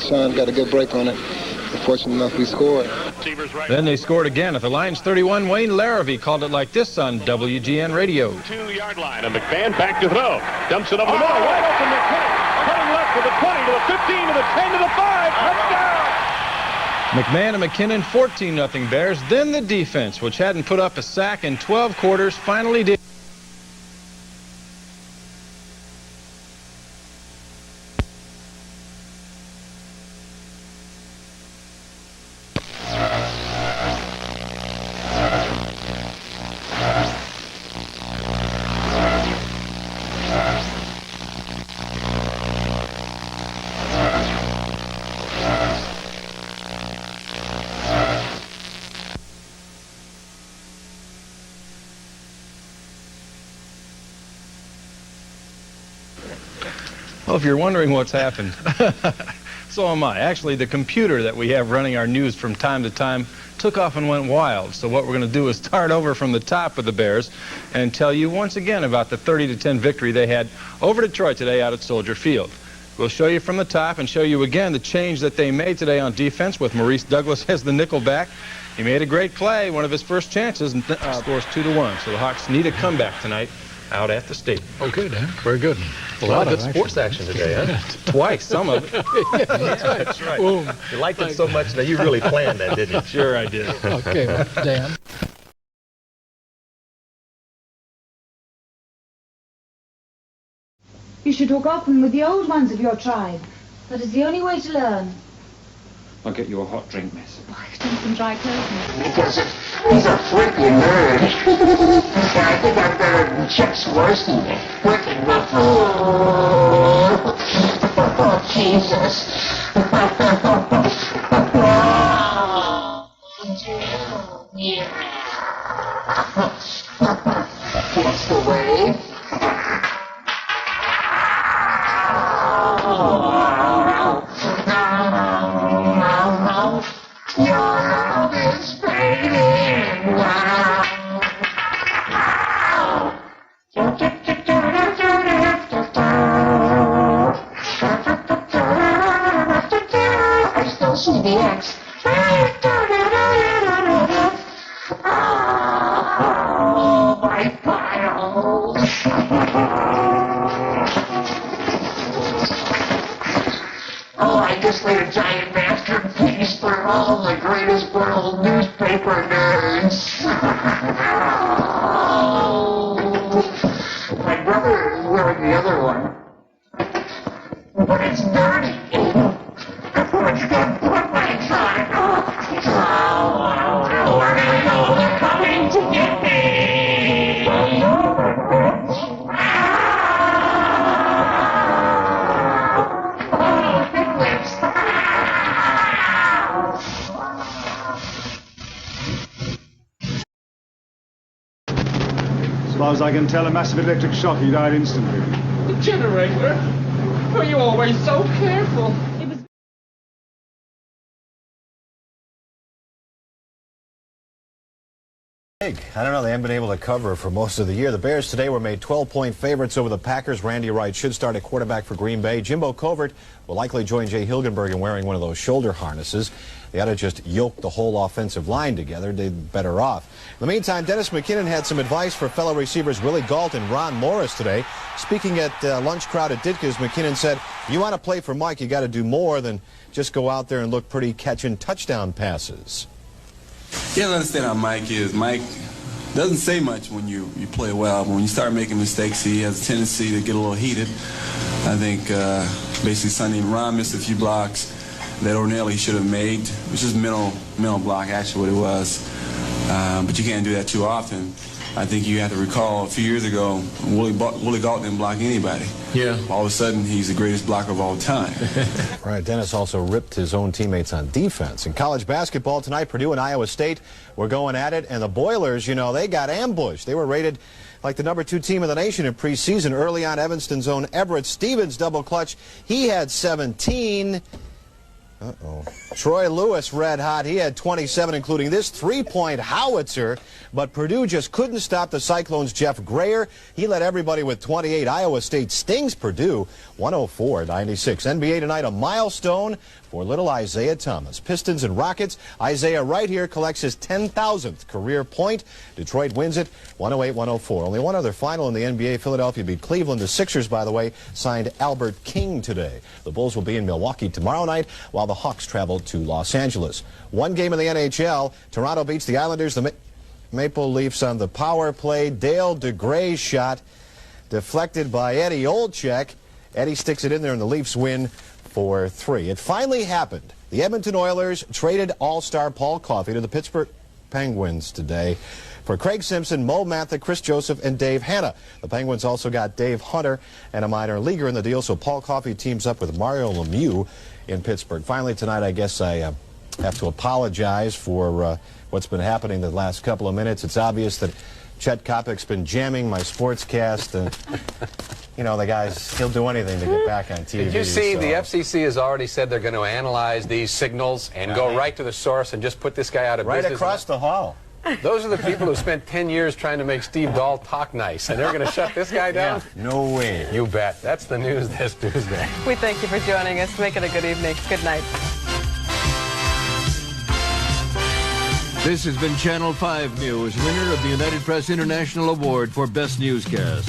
Sean got a good break on it. Fortunate enough, we scored. Then they scored again at the Lions 31. Wayne Larrabee called it like this on WGN Radio. 2-yard line, and McMahon back to throw. Dumps it over the middle, wide open McKinnon. Cutting left to the 20, to the 15, to the 10, to the 5. Touchdown! McMahon and McKinnon, 14-0 Bears. Then the defense, which hadn't put up a sack in 12 quarters, finally did. Well, if you're wondering what's happened, so am I. Actually, the computer that we have running our news from time to time took off and went wild. So what we're going to do is start over from the top with the Bears and tell you once again about the 30-10 victory they had over Detroit today out at Soldier Field. We'll show you from the top and show you again the change that they made today on defense with Maurice Douglas as the nickel back. He made a great play, one of his first chances, and scores 2-1. So the Hawks need a comeback tonight out at the stadium. Okay, Dan. Very good. A lot of good sports action today, huh? Twice, some of it. Yeah, that's right. Boom. You liked it so much that you really planned that, didn't you? Sure I did. Okay, Dan. You should talk often with the old ones of your tribe. That is the only way to learn. I'll get you a hot drink, miss. Oh, I could do some dry clothing. Because he's a freaking nerd. I think I'm better than Chuck Swirsky. Freaking with oh, Jesus. Yeah. That's the way. Your love is fading. I still see the X. Oh, my piles. Oh, I just laid a giant masterpiece for all the greatest world newspaper nerds. Oh, my brother is wearing the other one. But it's dirty. It's got foot legs on it. Oh, they're coming to get me. As far as I can tell, a massive electric shock. He died instantly. The generator? Were you always so careful? It was... I don't know, they haven't been able to cover for most of the year. The Bears today were made 12-point favorites over the Packers. Randy Wright should start at quarterback for Green Bay. Jimbo Covert will likely join Jay Hilgenberg in wearing one of those shoulder harnesses. They ought to just yoke the whole offensive line together. They'd be better off. In the meantime, Dennis McKinnon had some advice for fellow receivers Willie Gault and Ron Morris today. Speaking at lunch crowd at Ditka's, McKinnon said, if you want to play for Mike, you got to do more than just go out there and look pretty catching touchdown passes. You have to understand how Mike is. Mike doesn't say much when you play well, but when you start making mistakes, he has a tendency to get a little heated. I think basically Sunday, Ron missed a few blocks that ordinarily he should have made, which is mental block, actually what it was. But you can't do that too often. I think you have to recall a few years ago, Willie Gault didn't block anybody. Yeah. All of a sudden, he's the greatest blocker of all time. Right, Dennis also ripped his own teammates on defense. In college basketball tonight, Purdue and Iowa State were going at it, and the Boilers, you know, they got ambushed. They were rated like the #2 team in the nation in preseason. Early on, Evanston's own Everett Stevens double clutch. He had 17. Troy Lewis red hot. He had 27, including this three-point howitzer. But Purdue just couldn't stop the Cyclones' Jeff Grayer. He led everybody with 28. Iowa State stings Purdue 104-96. NBA tonight, a milestone for little Isaiah Thomas. Pistons and Rockets. Isaiah right here collects his 10,000th career point. Detroit wins it 108-104. Only one other final in the NBA. Philadelphia beat Cleveland. The Sixers, by the way, signed Albert King today. The Bulls will be in Milwaukee tomorrow night while the Hawks travel to Los Angeles. One game in the NHL. Toronto beats the Islanders. The Maple Leafs on the power play. Dale DeGray's shot deflected by Eddie Olczyk. Eddie sticks it in there and the Leafs win 4-3. It finally happened. The Edmonton Oilers traded All-Star Paul Coffey to the Pittsburgh Penguins today for Craig Simpson, Mo Matha, Chris Joseph, and Dave Hanna. The Penguins also got Dave Hunter and a minor leaguer in the deal, so Paul Coffey teams up with Mario Lemieux in Pittsburgh. Finally tonight, I guess I have to apologize for what's been happening the last couple of minutes. It's obvious that Chet Kopic's been jamming my sportscast, and you know, the guy's, he'll do anything to get back on TV. Did you see the FCC has already said they're going to analyze these signals and go right to the source and just put this guy out of business? Right across the hall. Those are the people who spent 10 years trying to make Steve Dahl talk nice, and they're going to shut this guy down? Yeah, no way. You bet. That's the news this Tuesday. We thank you for joining us. Make it a good evening. Good night. This has been Channel 5 News, winner of the United Press International Award for Best Newscast.